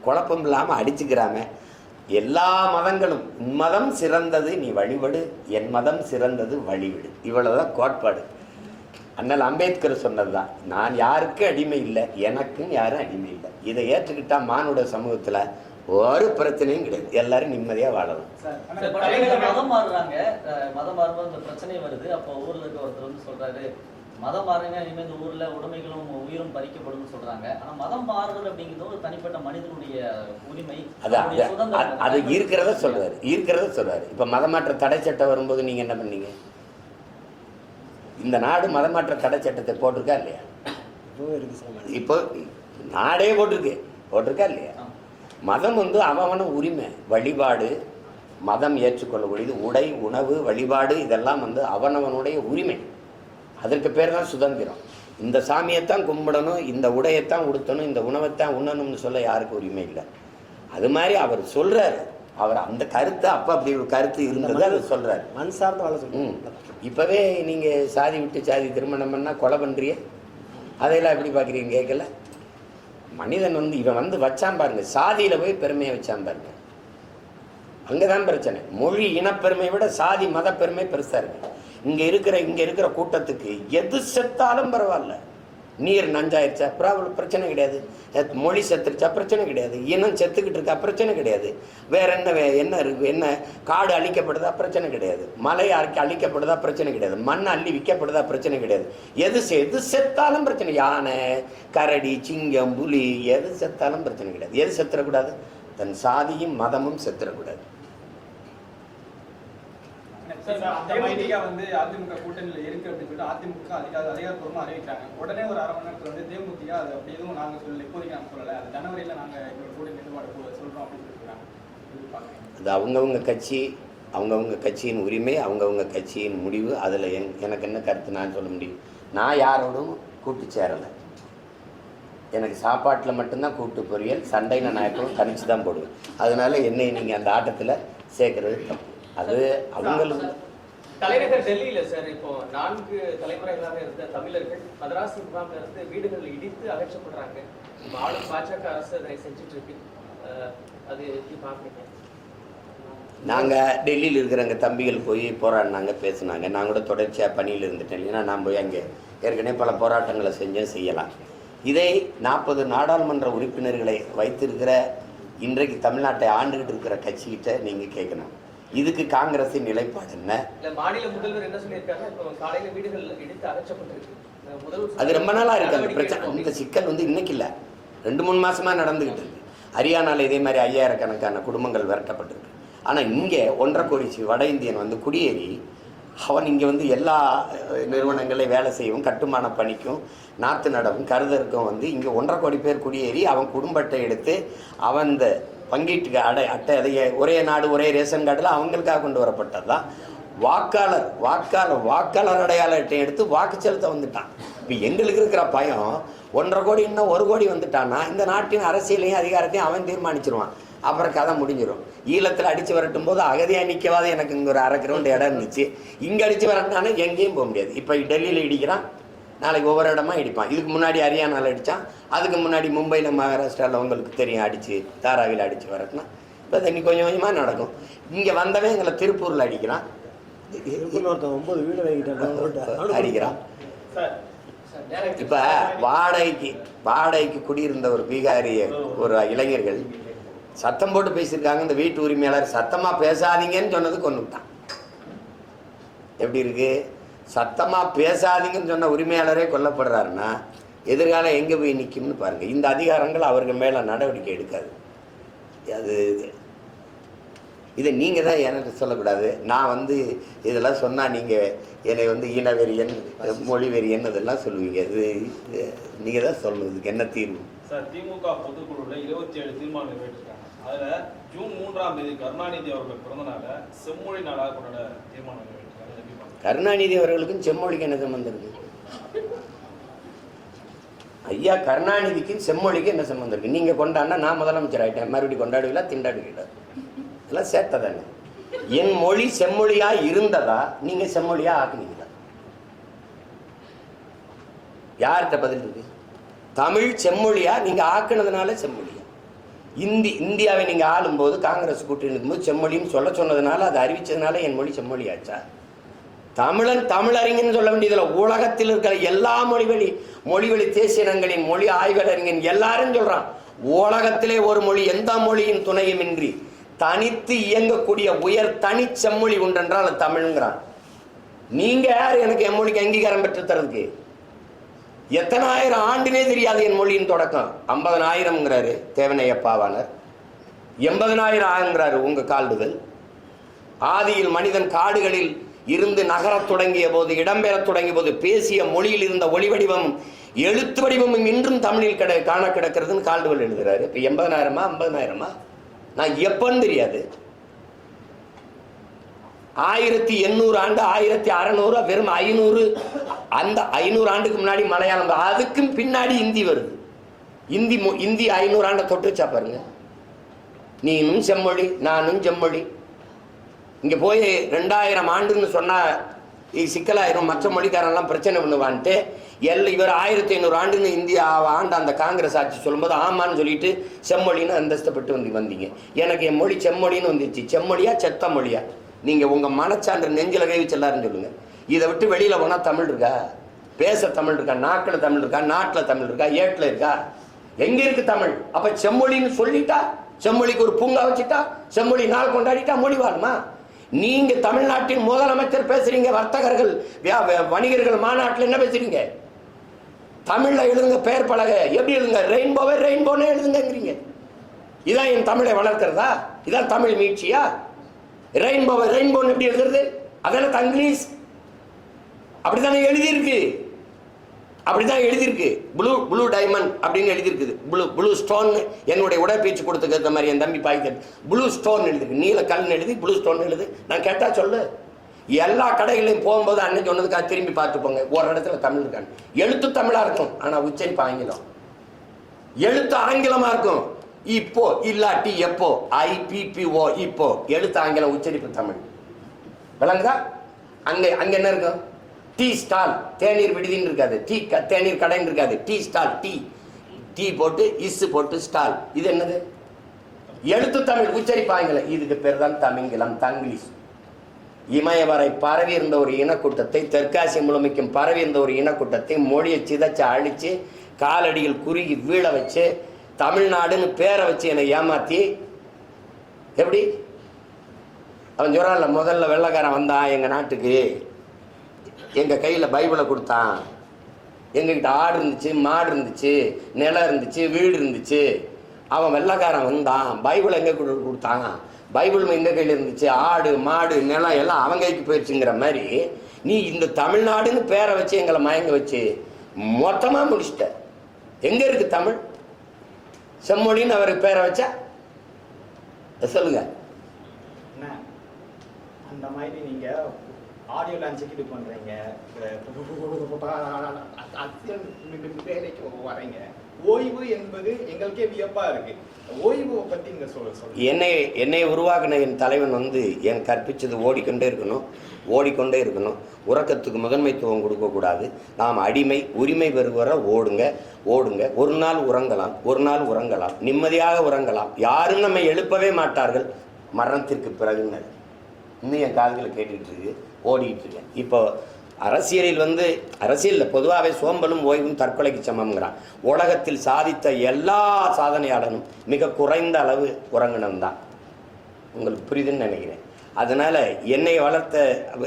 குழப்பம் இல்லாமல் அடிச்சுக்கிறாம எல்லா மதங்களும் மதம் சிறந்தது நீ வழிபடு, என் மதம் சிறந்தது வழிவிடு, இவ்வளவுதான் கோட்பாடு. அண்ணல் அம்பேத்கர் சொன்னது தான், நான் யாருக்கு அடிமை இல்லை, எனக்கும் யாரும் அடிமை இல்லை. இதை ஏற்றுக்கிட்டா மானுட சமூகத்தில் ஒரு பிரச்சனையும் கிடையாது, எல்லாரும் நிம்மதியாக வாழலாம். மதம் மாறுறாங்க, மதம் மாறும்போது இந்த பிரச்சனை வருது. அப்போ ஊர்ல இருக்க ஒருத்தர் வந்து சொல்றாரு, மதம் மாறுங்க இனிமேல் இந்த ஊர்ல உடைமைகளும் உயிரும் பறிக்கப்படும் சொல்றாங்க. ஆனா மதம் மாறுறது அப்படிங்கிறது ஒரு தனிப்பட்ட மனிதனுடைய உரிமை, அது இருக்கிறத சொல்றாரு. இப்ப மதமாற்ற தடை சட்டம் வரும்போது நீங்க என்ன பண்ணீங்க? இந்த நாடு மதமாற்ற தடை சட்டத்தை போட்டிருக்கா இல்லையா? இப்போ நாடே போட்டிருக்கா இல்லையா? மதம் வந்து அவன உரிமை, வழிபாடு, மதம் ஏற்றுக்கொள்ளக்கூடியது, உடை, உணவு, வழிபாடு, இதெல்லாம் வந்து அவனவனுடைய உரிமை. அதற்கு பேர் தான் சுதந்திரம். இந்த சாமியைத்தான் கும்பிடணும், இந்த உடையைத்தான் உடுத்தணும், இந்த உணவைத்தான் உண்ணணும்னு சொல்ல யாருக்கு உரிமை இல்லை. அது மாதிரி அவர் சொல்றாரு, அவர் அந்த கருத்தை அப்படி ஒரு கருத்து இருந்தது, அதை சொல்றாரு. மண் சார்ந்த வாழ சொல்லுங்க. இப்பவே நீங்க சாதி விட்டு சாதி திருமணம் பண்ணா கொலை பண்றிய, அதையெல்லாம் எப்படி பாக்குறீங்க? கேட்கல. மனிதன் வந்து இவன் வந்து வச்சான் பாருங்க, சாதியில போய் பெருமையை வச்சான் பாருங்க, அங்கதான் பிரச்சனை. மொழி இனப்பெருமையை விட சாதி மத பெருமை பெருசா இருக்கு. இங்க இருக்கிற கூட்டத்துக்கு எது செத்தாலும் பரவாயில்ல, நீர் நஞ்சாயிருச்சா பிரச்சனை கிடையாது, மொழி செத்துருச்சா பிரச்சனை கிடையாது, இனம் செத்துக்கிட்டு இருக்கா பிரச்சனை கிடையாது, வேற என்ன இருக்கு, என்ன காடு அழிக்கப்படுதா பிரச்சனை கிடையாது, மலை அழிக்கப்படுதா பிரச்சனை கிடையாது, மண் அள்ளி விற்கப்படுதா பிரச்சனை கிடையாது. எது செத்தாலும் பிரச்சனை. யானை, கரடி, சிங்கம், புலி, எது செத்தாலும் பிரச்சனை கிடையாது. எது செத்துறக்கூடாது? தன் சாதியும் மதமும் செத்துறக்கூடாது. வந்து அதிமுக கூட்டணியில இருக்கு அப்படின்னு சொல்லிட்டு அதிமுக அதிகாரப்பூர்வமா அறிவிக்கிறாங்க. உடனே ஒரு அரை மணி நேரத்துல வந்து தேமுதிக அது அப்படி எதுவும் நாங்க சொல்லல, இப்போதைக்கு நாங்க சொல்லல, அது ஜனவரியில நாங்க எங்களோட கூட்டணி நிர்வாக சொல்றோம் அப்படின்னு சொல்லிருக்காங்க. அது அவங்கவுங்க கட்சியின் உரிமை, அவங்கவுங்க கட்சியின் முடிவு. அதில் எனக்கு என்ன கருத்து நான் சொல்ல முடியும்? நான் யாரோடும் கூட்டு சேரலை. எனக்கு சாப்பாட்டில் மட்டும்தான் கூட்டு பொரியல், சண்டையில் நான் எப்பவும் கணிச்சு தான் போடுவேன். அதனால என்னை நீங்கள் அந்த ஆட்டத்தில் சேர்க்கறது தப்பு. அது அவங்களுக்கு தலைநகர் டெல்லியில சார் இப்போ 4 தலைமுறைகளாக இருந்த தமிழர்கள் மதராஸ் முகாம்ல இருந்து வீடுகள் இடித்து அகற்றப்படுறாங்க. ஆளும் பாஜக அரசு அதை செஞ்சுட்டு இருக்கு. அது எப்படி பாக்குறீங்க? நாங்கள் டெல்லியில் இருக்கிறவங்க தம்பிகள் போய் போராடினாங்க, பேசினாங்க. நான் கூட தொடர்ச்சியாக பணியில் இருந்துட்டேன். இல்லைன்னா நான் போய் அங்கே ஏற்கனவே பல போராட்டங்களை செய்யலாம். இதை 40 நாடாளுமன்ற உறுப்பினர்களை வைத்திருக்கிற இன்றைக்கு தமிழ்நாட்டை ஆண்டுகிட்டு இருக்கிற கட்சிகிட்ட நீங்கள் கேட்கணும், இதுக்கு காங்கிரஸின் நிலைப்பாடு என்ன? மாநில முதல்வர் என்ன சொல்லியிருக்காரு? இப்போ காலையில வீடுகள் இடித்து அகற்றப்பட்டிருக்கு. அது ரொம்ப நாளா இருக்கு அந்த பிரச்சனை. இந்த சிக்கல் வந்து இன்னைக்கு இல்லை, 2-3 மாசமா நடந்துகிட்டு இருக்கு. ஹரியானால இதே மாதிரி 5000 கணக்கான குடும்பங்கள் விரட்டப்பட்டிருக்கு. ஆனால் இங்கே 1.5 கோடி வட இந்தியன் வந்து குடியேறி அவன் இங்கே வந்து எல்லா நிறுவனங்களையும் வேலை செய்யவும், கட்டுமான பணிக்கும், நாற்று நடவும், கருதருக்கும் வந்து இங்கே 1.5 கோடி பேர் குடியேறி அவன் குடும்ப அட்டை எடுத்து அவன் இந்த பங்கீட்டுக்கு அட்டை அதைய ஒரே நாடு ஒரே ரேஷன் கார்டில் அவங்களுக்காக கொண்டு வரப்பட்டது தான். வாக்காளர் அடையாள அட்டை எடுத்து வாக்கு செலுத்த வந்துட்டான். இப்போ எங்களுக்கு இருக்கிற பயம் 1.5 கோடி இன்னும் 1 கோடி வந்துட்டான்னா இந்த நாட்டின் அரசியலையும் அதிகாரத்தையும் அவன் தீர்மானிச்சிருவான். அப்புறம் கதை முடிஞ்சிடும். ஈழத்தில் அடித்து வரட்டும் போது அகதியாக நிற்கவாத எனக்கு இங்கே ஒரு 1/2 கிரவுண்ட் இடம் இருந்துச்சு, இங்கே அடித்து வரட்டானே எங்கேயும் போக முடியாது. இப்போ டெல்லியில் இடிக்கிறான், நாளைக்கு ஒவ்வொரு இடமா இடிப்பான். இதுக்கு முன்னாடி ஹரியானாவில் அடித்தான், அதுக்கு முன்னாடி மும்பையில் மகாராஷ்டிராவில் உங்களுக்கு தெரியும் அடித்து தாராவியில் அடித்து வரட்டுனா இப்போ தண்ணி கொஞ்சம் கொஞ்சமாக நடக்கும். இங்கே வந்தவன் எங்களை திருப்பூரில் அடிக்கிறான், ஒருத்தன் 9 வீடு அடிக்கிறான். இப்போ வாடகைக்கு குடியிருந்த ஒரு பீகாரிய ஒரு இளைஞர்கள் சத்தம் போட்டு பேசியிருக்காங்க. இந்த வீட்டு உரிமையாளர் சத்தமாக பேசாதீங்கன்னு சொன்னது கொண்டுட்டான். எப்படி இருக்கு? சத்தமாக பேசாதீங்கன்னு சொன்ன உரிமையாளரே கொல்லப்படுறாருன்னா எதிர்காலம் எங்கே போய் நிற்கும்னு பாருங்கள். இந்த அதிகாரங்கள் அவர்கள் மேலே நடவடிக்கை எடுக்காது. அது இதை நீங்கள் தான் எனக்கு சொல்லக்கூடாது. நான் இதெல்லாம் சொன்னால் நீங்கள் என்னை இனவெறியன், மொழி வெறியன் அதெல்லாம் சொல்லுவீங்க. இது நீங்கள் தான் சொல்லணும். இதுக்கு என்ன தீர்வு? சார், திமுக பொதுக்குழுவில் 27 தீர்மானம் நிறைவேற்றிருக்காங்க. அதில் ஜூன் 3ஆம் தேதி கருணாநிதி அவர்கள் பிறந்தநாள செம்மொழி நாளாக கொண்டாட தீர்மானம் நிறைவேற்றிருக்காங்க. கருணாநிதி அவர்களுக்கும் செம்மொழிக்கு என்ன சம்பந்தம் இருக்கு? ஐயா, கருணாநிதிக்கும் செம்மொழிக்கு என்ன சம்பந்தம் இருக்கு? நீங்கள் கொண்டாடினா நான் முதலமைச்சர் ஆகிட்டேன், மறுபடியும் கொண்டாடுவீங்களா? திண்டாடுவீங்களா? இதெல்லாம் சேர்த்ததானே. என் மொழி செம்மொழியா இருந்ததா? நீங்க செம்மொழியா ஆக்குனீங்களா? யார்கிட்ட பதில் இருக்கு? தமிழ் செம்மொழியா நீங்க ஆக்குனதுனால செம்மொழியா? இந்தியாவை நீங்க ஆளும்போது காங்கிரஸ் கூட்டணி இருக்கும்போது செம்மொழின்னு சொல்ல சொன்னதுனால, அதை அறிவிச்சதுனால என் மொழி செம்மொழியாச்சா? தமிழறிஞன் சொல்ல வேண்டியதுல உலகத்தில் இருக்கிற எல்லா மொழிவழி தேசியனங்களின் மொழி ஆய்வறிஞன் எல்லாரும் சொல்றான், உலகத்திலே ஒரு மொழி எந்த மொழியின் துணையுமின்றி தனித்து இயங்கக்கூடிய உயர் தனி செம்மொழி உண்டென்றால் அது தமிழ்ங்கிறான். நீங்க யார் எனக்கு என் மொழிக்கு அங்கீகாரம் பெற்று தரதுக்கு? எத்தனாயிரம் ஆண்டுனே தெரியாது என் மொழியின் தொடக்கம். 50,000ங்கிறாரு தேவனையப்பாவாளர், 80,000 ஆகுங்கிறாரு உங்க கால்டுதல். ஆதியில் மனிதன் காடுகளில் இருந்து நகரத் தொடங்கிய போது, இடம்பெறத் தொடங்கிய போது பேசிய மொழியில் இருந்த ஒளி வடிவம் எழுத்து வடிவமும் இன்றும் தமிழில் காண கிடக்கிறதுன்னு கால்டுவல் எழுதுறாரு. இப்ப 80,000 50,000 நான் எப்பன்னு தெரியாது. 1800 ஆண்டு 1600 வெறும் 500. அந்த 500 ஆண்டுக்கு முன்னாடி மலையாளம், அதுக்கும் பின்னாடி இந்தி வருது. இந்தி 500 ஆண்டை தொட்டு வச்சா பாருங்க. நீனும் செம்மொழி நானும் செம்மொழி. இங்க போய் 2000 ஆண்டுன்னு சொன்னா சிக்கலாயிரும், மற்ற மொழிக்காரெல்லாம் பிரச்சனை பண்ணுவான்ட்டு இவர் 1500 ஆண்டுன்னு இந்தியா ஆண்டு அந்த காங்கிரஸ் ஆட்சி சொல்லும்போது ஆமான்னு சொல்லிட்டு செம்மொழின்னு அந்தஸ்தப்பட்டு வந்தீங்க. எனக்கு என் மொழி செம்மொழின்னு வந்துருச்சு. செம்மொழியா செத்த மொழியா? நீங்க உங்க மனச்சான்று நெஞ்சில கை வச்சு எல்லாரும் சொல்லுங்க. இதை விட்டு வெளியில போனா தமிழ் இருக்கா? பேச தமிழ் இருக்கா? நாக்கில் தமிழ் இருக்கா? நாட்டில் தமிழ் இருக்கா? ஏட்டில் இருக்கா? எங்க இருக்கு தமிழ்? அப்ப செம்மொழின்னு சொல்லிட்டா, செம்மொழிக்கு ஒரு பூங்கா வச்சுட்டா, செம்மொழி நாள் கொண்டாடிட்டா மொழி வாழுமா? நீங்க தமிழ்நாட்டின் முதலமைச்சர் பேசுறீங்க, வர்த்தகர்கள் வணிகர்கள் மாநாட்டில் என்ன பேசுறீங்க? தமிழ்ல எழுதுங்க, பெயர் பலக எப்படி எழுதுங்க? ரெயின்போவே ரெயின்போன்னு எழுதுங்கிறீங்க. இதான் என் தமிழை வளர்க்கிறதா? இதான் தமிழ் மீட்சியா? ரெயின்போவை ரெயின்போன்னு எப்படி எழுதுறது? அதெல்லாம் தங்கிலீஷ். அப்படித்தானே எழுதியிருக்கு. அப்படிதான் எழுதியிருக்கு. ப்ளூ டைமண்ட் அப்படின்னு எழுதியிருக்குது. Blue stone. என்னுடைய உடற்பயிற்சி கொடுத்துக்க மாதிரி என் தம்பி பாய்க்கிறது ப்ளூ ஸ்டோன் எழுதிருக்கு. நீல கல் எழுதி ப்ளூ ஸ்டோன் எழுது. நான் கேட்டா சொல்லு. எல்லா கடைகளையும் போகும்போது அன்னைக்கு சொன்னதுக்காக திரும்பி பார்த்து போங்க. ஒரு இடத்துல தமிழ் இருக்காங்க. எழுத்து தமிழா இருக்கும், ஆனா உச்சரிப்பு ஆங்கிலம். எழுத்து ஆங்கிலமா இருக்கும். இப்போ இல்லாட்டி எப்போ, IPPO இப்போ. எழுத்து ஆங்கிலம், உச்சரிப்பு தமிழ். விளங்குதா? அங்க என்ன இருக்கும்? டீ ஸ்டால், தேநீர் விடுதின்னு இருக்காது. தேநீர் கடைன்னு இருக்காது. டீ ஸ்டால், டீ போட்டு இஸ் போட்டு ஸ்டால். இது என்னது? எழுத்து தமிழ், உச்சரிப்பு ஆங்கிலம். இதுக்கு பேர் தான் தமிங்கிலம், தங்கிலீஷ். இமயவரை பரவி இருந்த ஒரு இனக்கூட்டத்தை, தெற்காசிய முழுமைக்கும் பரவி இருந்த ஒரு இனக்கூட்டத்தை மொழியை சிதைச்சு அழிச்சு காலடியில் குறுகி வீழ வச்சு தமிழ்நாடுன்னு பேரை வச்சு என்னை ஏமாத்தி, எப்படி அவன் சொல்றான்ல, முதல்ல வெள்ளைக்காரன் வந்தான் எங்க நாட்டுக்கு, எங்க கையில பைபிளை கொடுத்தான், எங்ககிட்ட ஆடு இருந்துச்சு, மாடு இருந்துச்சு, நிலம் இருந்துச்சு, வீடு இருந்துச்சு. அவன் வெள்ளைக்காரன் வந்தான், பைபிள் எங்க கொடுத்தான், பைபிள் எங்க கையில் இருந்துச்சு, ஆடு மாடு நிலம் எல்லாம் அவங்க கைக்கு போயிடுச்சுங்கிற மாதிரி நீ இந்த தமிழ்நாடுன்னு பேரை வச்சு எங்களை மயங்க வச்சு மொத்தமா முடிச்சிட்ட. எங்க இருக்கு தமிழ்? செம்மொழின்னு அவருக்கு பேரை வச்சா சொல்லுங்க. அந்த மாதிரி நீங்க ஆடியோ லான்ச்சுக்கு இது பண்றீங்க, வேலைக்கு வரீங்க. ஓய்வு என்பது எங்களுக்கே வியப்பா இருக்கு. ஓய்வு பத்தி நீங்க சொல்லுங்க. என்னை உருவாக்கின என் தலைவன் வந்து என் கற்பிச்சது ஓடிக்கொண்டே இருக்கணும். உறக்கத்துக்கு முதன்மைத்துவம் கொடுக்கக்கூடாது. நாம் அடிமை, உரிமை பெறுகிற ஓடுங்க. ஒரு நாள் உறங்கலாம், நிம்மதியாக உறங்கலாம். யாரும் நம்மை எழுப்பவே மாட்டார்கள் மரணத்திற்கு பிறகுன்னு இன்னும் என் காதுகளை கேட்டுக்கிட்டு இருக்கு, ஓடிக்கிட்டு இருக்கேன். இப்போ அரசியலில் பொதுவாகவே சோம்பலும் ஓய்வும் தற்கொலைக்கு சமம்ங்கிறான். உலகத்தில் சாதித்த எல்லா சாதனையாளனும் மிக குறைந்த அளவு உறங்கினம் தான். உங்களுக்கு புரியுதுன்னு நினைக்கிறேன். அதனால் என்னை வளர்த்த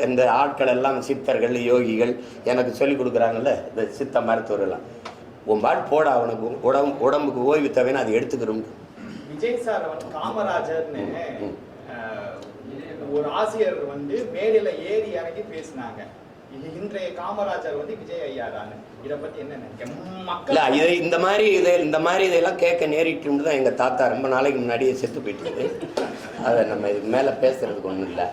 இந்த ஆட்கள் எல்லாம் சித்தர்கள், யோகிகள் எனக்கு சொல்லிக் கொடுக்குறாங்கல்ல, இந்த சித்த மருத்துவர்கள்லாம், உன்பால் போட அவனுக்கு உடம்புக்கு ஓய்வு தேவைன்னு அதை எடுத்துக்கிறோம். விஜய் சார் காமராஜர்னு ஒரு ஆசிரியர் வந்து மேடையில் ஏறி இறங்கி பேசினாங்க. இன்றைய காமராஜர் வந்து விஜய் ஐயா தான். இதை பத்தி என்ன நினைக்கிறேன்? இந்த மாதிரி இதெல்லாம் கேட்க நேரிட்டு தான் எங்கள் தாத்தா ரொம்ப நாளைக்கு முன்னாடியே செத்து போயிட்டு. அதை நம்ம இதுக்கு மேலே பேசுறதுக்கு ஒன்றும் இல்லை.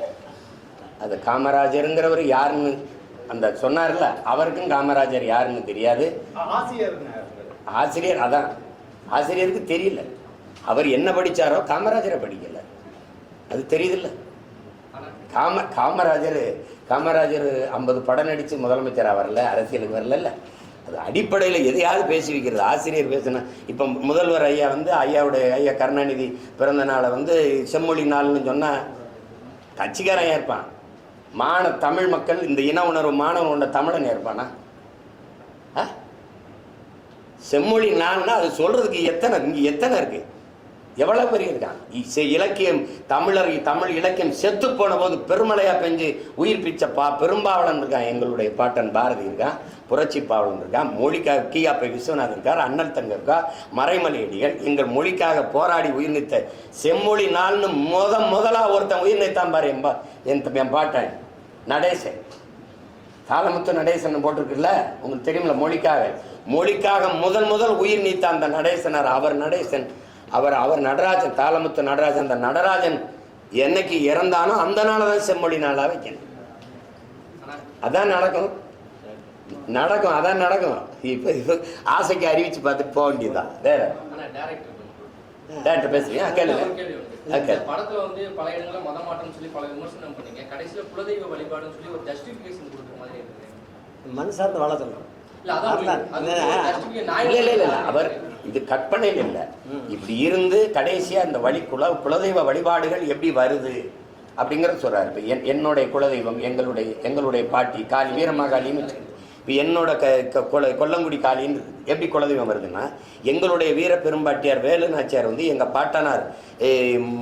அது காமராஜருங்கிறவர் யாருன்னு அந்த சொன்னார்ல, அவருக்கும் காமராஜர் யாருன்னு தெரியாது. ஆசிரியர் அதான் ஆசிரியருக்கு தெரியல. அவர் என்ன படித்தாரோ காமராஜரை படிக்கலை, அது தெரியுதில்ல. காமராஜர் 50 படம் நடித்து முதலமைச்சராக வரல, அரசியலுக்கு வரல. அது அடிப்படையில் எதையாவது பேசி வைக்கிறது. ஆசிரியர் பேசினா இப்போ முதல்வர் ஐயா வந்து ஐயா கருணாநிதி பிறந்த நாளை வந்து செம்மொழி நாள்னு சொன்னால் கட்சிக்காரன் ஏற்பான். தமிழ் மக்கள் இந்த இன உணர்வு மாணவன் உண்ட தமிழன் ஏற்பானா? செம்மொழி நாள்னா அது சொல்றதுக்கு எத்தனை இருக்கு, எவ்வளவு பெரிய இருக்கான். இலக்கியம் தமிழ் இலக்கியம் செத்து போன போது பெருமழையா பெஞ்சு உயிர் பிச்ச பெரும்பாவளன் இருக்கான். எங்களுடைய பாட்டன் பாரதி இருக்கான், புரட்சி பாவலன் இருக்கான், மொழிக்காக கியாப்பை விஸ்வநாதன் இருக்கார், அண்ணல் தங்க இருக்கா, மறைமலையடிகள் எங்கள் மொழிக்காக போராடி உயிர் நீத்த செம்மொழி நாள்னு முதலா ஒருத்தன் உயிர் நீத்தான் பாரு என் பாட்டன் நடேசன். தாளமுத்து நடேசன் போட்டிருக்குல்ல, உங்களுக்கு தெரியுமில்ல. மொழிக்காக முதல் உயிர் நீத்த அந்த நடேசனார், அவர் நடராஜன், தாளமுத்து நடராஜன். அந்த நடராஜன் என்னைக்கு இறந்தானோ அந்த நாளதான் செம்மொழி நாளா வைக்கணும். அதான் நடக்கும். இப்ப ஆசைக்கு அறிவிச்சு பார்த்துட்டு போக வேண்டியதுதான். வேற டேரக்டர் பேசுறீங்க, கேளுங்க. படத்துல வந்து பல இடங்களில் மத மாற்றம் சொல்லி பல விமர்சனம் பண்ணீங்க. கடைசியில குலதெய்வ வழிபாடுன்னு சொல்லி ஒரு ஜஸ்டிபிகேஷன் கொடுக்குற மாதிரி இருக்கு. மண் சார்ந்து வாழ சொல்றோம். அவர் இது கற்பனையில் இல்லை. இப்படி இருந்து கடைசியா இந்த குலதெய்வ வழிபாடுகள் எப்படி வருது அப்படிங்கிறத சொல்றாரு. இப்போ என்னுடைய குலதெய்வம் எங்களுடைய பாட்டி காளி, வீரமாகாளின்னு. இப்போ என்னோட கொல்லங்குடி காளின்னு எப்படி குலதெய்வம் வருதுன்னா, எங்களுடைய வீர பெரும்பாட்டியார் வேலுநாச்சியார் வந்து எங்கள் பாட்டனார்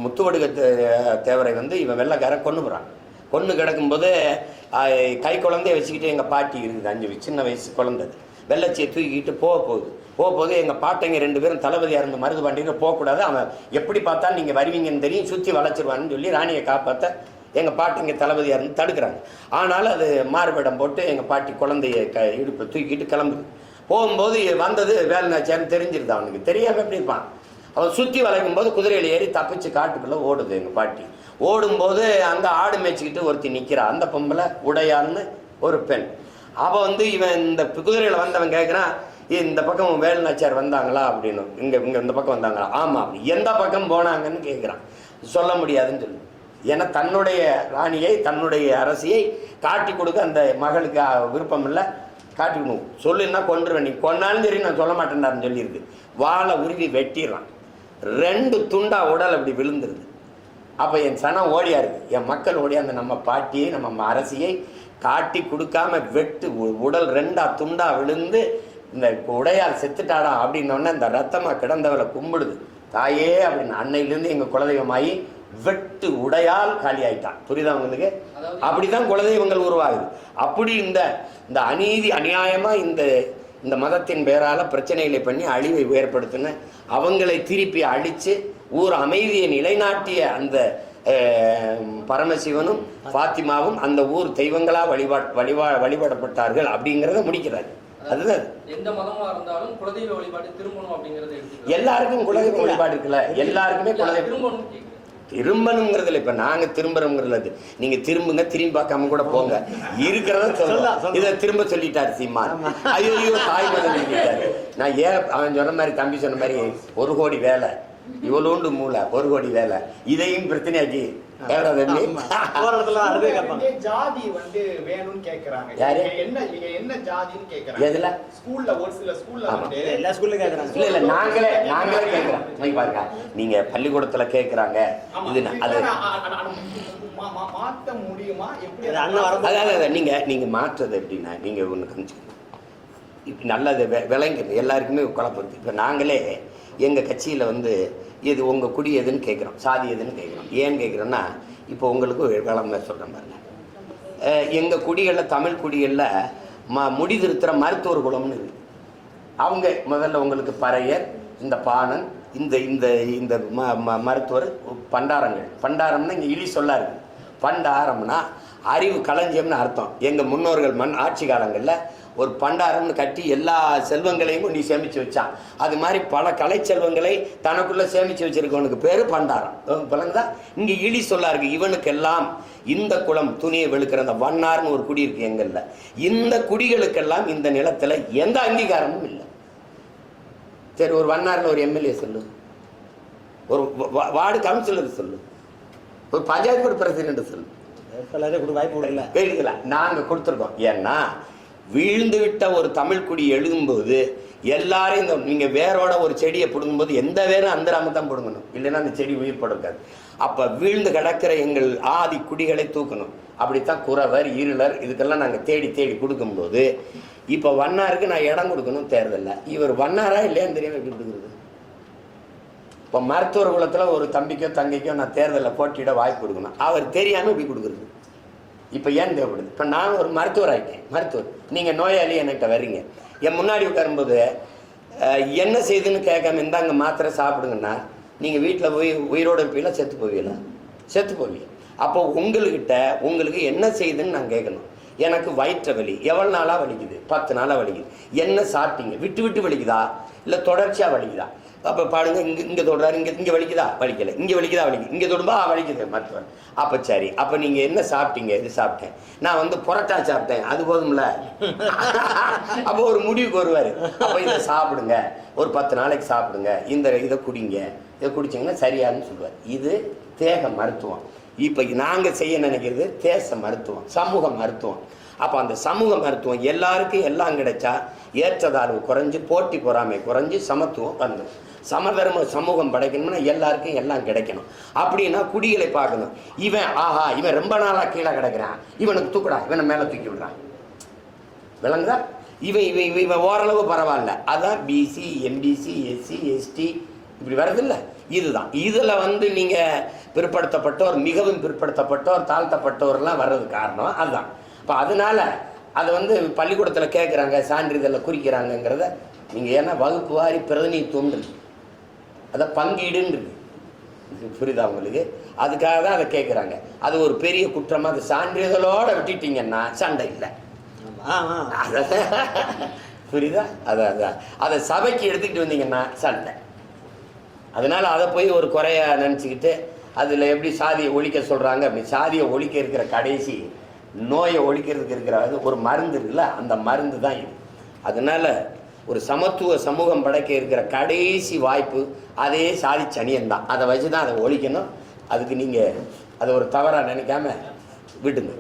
முத்துவடுக தேவரை வந்து இவன் வெள்ளைக்காரன் கொன்று கிடக்கும்போது கை குழந்தைய வச்சுக்கிட்டு எங்கள் பாட்டி இருக்குது, 5 சின்ன வயசு குழந்தை, வெள்ளச்சியை தூக்கிக்கிட்டு போகும்போது எங்கள் பாட்டைங்க 2 பேரும் தளபதியாக இருந்த மருது பாண்டியர் போகக்கூடாது, அவன் எப்படி பார்த்தாலும் நீங்கள் வருவீங்கன்னு தெரியும், சுற்றி வளைச்சிருவான்னு சொல்லி ராணியை காப்பாற்ற எங்கள் பாட்டிங்க தளபதியாக இருந்து தடுக்கிறாங்க. ஆனாலும் அது மாறுபடம் போட்டு எங்கள் பாட்டி குழந்தைய இடுப்பை தூக்கிட்டு கிளம்புது. போகும்போது வந்தது வேலுநாச்சியார்னு தெரிஞ்சிருது. அவனுக்கு தெரியாமல் எப்படி இருப்பான். அவன் சுற்றி வளைக்கும் போது குதிரையில் ஏறி தப்பிச்சு காட்டுக்குள்ளே ஓடுது எங்கள் பாட்டி. ஓடும்போது அங்கே ஆடு மேய்ச்சிக்கிட்டு ஒருத்தி நிற்கிறா. அந்த பொம்பளை உடையான்னு ஒரு பெண். அவள் வந்து இவன் இந்த குதிரையில் வந்தவன் கேட்குறான், இந்த பக்கம் வேலுநாச்சியார் வந்தாங்களா அப்படின்னு. இங்கே இந்த பக்கம் வந்தாங்களா? ஆமாம். அப்படி எந்த பக்கம் போனாங்கன்னு கேட்குறான். சொல்ல முடியாதுன்னு சொல்லு. ஏன்னா தன்னுடைய ராணியை, தன்னுடைய அரசியை காட்டி கொடுக்க அந்த மகளுக்கு விருப்பம் இல்லை. காட்டிக்கணும். சொல்லுன்னா கொன்றுவேன், நீ கொன்னாலும் சரி நான் சொல்ல மாட்டேன்டான்னு சொல்லியிருக்கு. வாழை உருவி வெட்டிடுறான். 2 துண்டா உடல் அப்படி விழுந்துருது. அப்போ என் சனம் ஓடியா இருக்கு, என் மக்கள் ஓடியாந்து நம்ம பாட்டியை, நம்ம அரசியை காட்டி கொடுக்காம உடல் 2 துண்டா விழுந்து இந்த உடையால் செத்துட்டாடா அப்படின்னோடனே இந்த ரத்தமாக கிடந்தவரை கும்பிடுது. தாயே அப்படின்னு அன்னையிலேருந்து எங்கள் குலதெய்வமாயி வெட்டு உடையால் காலி ஆயிட்டான். புரியுதா உங்களுக்கு? அப்படிதான் குலதெய்வங்கள் உருவாகுது. அப்படி இந்த அநீதி அநியாயமா இந்த மதத்தின் பேரால பிரச்சனைகளை பண்ணி அழிவை ஏற்படுத்தின அவங்களை திருப்பி அழிச்சு ஊர் அமைதியை நிலைநாட்டிய அந்த பரமசிவனும் பாத்திமாவும் அந்த ஊர் தெய்வங்களா வழிபடப்பட்டார்கள் அப்படிங்கிறத முடிக்கிறார். அதுதான் எந்த மதமா இருந்தாலும் குலதெய்வ வழிபாடு திரும்பணும் அப்படிங்கறது. எல்லாருக்கும் குலதெய்வ வழிபாடு இருக்குல்ல, எல்லாருக்குமே குலதெய்வம் திரும்பணுங்கிறதுல இப்ப நாங்க திரும்புறோங்கிறது நீங்க திரும்புங்க, திரும்பி பார்க்காம கூட போங்க. இருக்கிறத சொல்லலாம். இதை திரும்ப சொல்லிட்டாரு சீமான். ஐயோ தாய் மதம் சொல்லிட்டாரு. நான் அவன் சொன்ன மாதிரி, தம்பி சொன்ன மாதிரி 1 கோடி வேலை, இவ்வளோண்டு மூளை, 1 கோடி வேலை, இதையும் பிரச்சனையாக்கி ஜாதி வந்து வேணும்னு கேக்குறாங்க. என்ன ஜாதின்னு கேக்குறாங்க. ஸ்கூல்ல ஒரு சில ஸ்கூல்ல வந்து எல்லா ஸ்கூல்ல கேக்குறாங்க. இல்ல நாங்களே கேக்குறோம். பாருங்க, நீங்க பள்ளிக்கூடத்துல கேக்குறாங்க. இது அது மாத்த முடியுமா? எப்படி அதாவது நீங்க மாற்றுறது எப்படின்னா, நீங்க ஒண்ணு கணிச்சுக்கணும். இப்ப நல்லது விளங்குது, எல்லாருக்குமே குழப்பம். இப்ப நாங்களே எங்க கட்சியில வந்து இது உங்க குடி எதுன்னு கேட்குறோம், சாதி எதுன்னு கேட்குறோம். ஏன்னு கேட்குறோன்னா, இப்போ உங்களுக்கு விளம்பர சொல்கிறேன் பாருங்க. எங்கள் குடிகளில், தமிழ் குடிகளில் முடி திருத்துற மருத்துவர் குலம்னு இருக்குது. அவங்க முதல்ல உங்களுக்கு பறையர், இந்த பாணன், இந்த இந்த இந்த மருத்துவர், பண்டாரம்னா இங்கே இழி சொல்லா இருக்குது. பண்டாரம்னா அறிவு களஞ்சியம்னு அர்த்தம். எங்கள் முன்னோர்கள் ஆட்சி காலங்களில் ஒரு பண்டாரம்னு கட்டி எல்லா செல்வங்களையும் நீ சேமித்து வச்சான். அது மாதிரி பல கலை செல்வங்களை தனக்குள்ளே சேமித்து வச்சிருக்கவனுக்கு பேர் பண்டாரம். பலங்கதா இங்கே இழி சொல்லா இருக்கு. இவனுக்கெல்லாம் இந்த குளம் துணியை வெளுக்கிற அந்த வண்ணார்னு ஒரு குடி இருக்கு எங்கள்ல. இந்த குடிகளுக்கெல்லாம் இந்த நிலத்தில் எந்த அங்கீகாரமும் இல்லை. சரி, ஒரு வண்ணாரில் ஒரு எம்எல்ஏ சொல்லு, ஒரு வார்டு கவுன்சிலர் சொல்லு, ஒரு பஞ்சாயத்து போர்டு பிரசிடென்ட் சொல்லு. வாய்ப்பு கொடுக்கல. நாங்கள் கொடுத்துருக்கோம். ஏன்னா வீழ்ந்து விட்ட ஒரு தமிழ் குடி எழுதும்போது எல்லாரும் இந்த நீங்க வேரோட ஒரு செடியை பிடுங்கும்போது எந்த வேரும் அந்த தான் பிடுங்கணும், இல்லைன்னா அந்த செடி உயிர் படுக்காது. அப்ப வீழ்ந்து கிடக்கிற எங்கள் ஆதி குடிகளை தூக்கணும். அப்படித்தான் குறவர், இருளர் இதுக்கெல்லாம் நாங்க தேடி தேடி கொடுக்கும்போது இப்ப வண்ணாருக்கு நான் இடம் கொடுக்கணும் தேர்தலில். இவர் வண்ணாரா இல்லையான்னு தெரியாம எப்படி கொடுக்குறது? இப்போ மருத்துவர் குலத்துல ஒரு தம்பிக்கோ தங்கைக்கோ நான் தேர்தலில் போட்டியிட வாய்ப்பு கொடுக்கணும், அவர் தெரியாம இப்படி கொடுக்குறது. இப்போ ஏன் தேவைப்படுது? இப்போ நான் ஒரு மருத்துவர் ஆகிட்டேன். மருத்துவர், நீங்கள் நோயாளி என்கிட்ட வர்றீங்க, என் முன்னாடி உட்காரும்போது என்ன செய்துன்னு கேட்காம இந்தாங்க மாத்திரை சாப்பிடுங்கன்னா நீங்கள் வீட்டில் போய் உயிரோடு இருப்பீங்களா, செத்து போவீங்களா? செத்து போவீங்க. அப்போ உங்களுக்கு என்ன செய்யுதுன்னு நான் கேட்கணும். எனக்கு வயிற்று வலி எவ்வளோ நாளாக வலிக்குது? 10 நாளாக வலிக்குது. என்ன சாப்பிட்டீங்க? விட்டு விட்டு வலிக்குதா இல்லை தொடர்ச்சியாக வலிக்குதா? அப்போ பாடுங்க, இங்கே தொடுறாரு, இங்கே வலிக்குதா? வலிக்கலை. இங்கே வலிக்குதா? வலிக்குது. இங்கே தொடும்பா வலிக்குது மருத்துவர். அப்போ சரி, அப்போ நீங்கள் என்ன சாப்பிட்டீங்க? இது சாப்பிட்டேன். நான் வந்து புரோட்டா சாப்பிட்டேன். அது போதும்ல. அப்போ ஒரு முடிவுக்கு வருவார். அப்போ இதை சாப்பிடுங்க, ஒரு 10 நாளைக்கு சாப்பிடுங்க, இதை குடிங்க, இதை குடிச்சிங்கன்னா சரியான்னு சொல்லுவார். இது தேக மருத்துவம். இப்போ நாங்கள் செய்ய நினைக்கிறது தேச மருத்துவம், சமூக மருத்துவம். அப்போ அந்த சமூக மருத்துவம் எல்லாருக்கும் எல்லாம் கிடைச்சா ஏற்றதாழ்வு குறைஞ்சு, போட்டி பொறாமை குறைஞ்சு, சமத்துவம் வந்து சமதர்ம சமூகம் படைக்கணும்னா எல்லாருக்கும் எல்லாம் கிடைக்கணும். அப்படின்னா குடிகளை பார்க்கணும். இவன் ரொம்ப நாளாக கீழே கிடக்கிறான், இவனுக்கு தூக்குடா, இவனை மேலே தூக்கி விடுறான். விளங்குதா? இவன் ஓரளவு பரவாயில்ல. அதான் பிசி, எம்பிசி, எஸ்சி, எஸ்டி இப்படி வர்றதில்ல. இதுதான் இதில் வந்து நீங்கள் பிற்படுத்தப்பட்டோர், மிகவும் பிற்படுத்தப்பட்டோர், தாழ்த்தப்பட்டோர்லாம் வர்றது காரணம் அதுதான். இப்போ அதனால அதை வந்து பள்ளிக்கூடத்தில் கேட்குறாங்க, சான்றிதழில் குறிக்கிறாங்கங்கிறத நீங்கள் ஏன்னா வகுப்பு வாரி பிரதிநிதித்துவம் அதை பங்கீடுன்னு புரியுதா உங்களுக்கு? அதுக்காக தான் அதை கேட்குறாங்க. அது ஒரு பெரிய குற்றமாக அது சான்றிதழோடு விட்டுட்டீங்கன்னா சண்டை இல்லை. புரியுதா? அதான் அதை சபைக்கு எடுத்துக்கிட்டு வந்தீங்கன்னா சண்டை. அதனால் அதை போய் ஒரு குறையா நினச்சிக்கிட்டு அதில் எப்படி சாதியை ஒழிக்க சொல்கிறாங்க, அப்படி சாதியை ஒழிக்க இருக்கிற கடைசி நோயை ஒழிக்கிறதுக்கு இருக்கிற ஒரு மருந்து இருக்குல்ல, அந்த மருந்து தான் இது. அதனால் ஒரு சமத்துவ சமூகம் படைக்க இருக்கிற கடைசி வாய்ப்பு அதே சாதி சனியன் தான். அதை வச்சு தான் அதை ஒழிக்கணும். அதுக்கு நீங்கள் அதை ஒரு தவறாக நினைக்காம விடுங்க.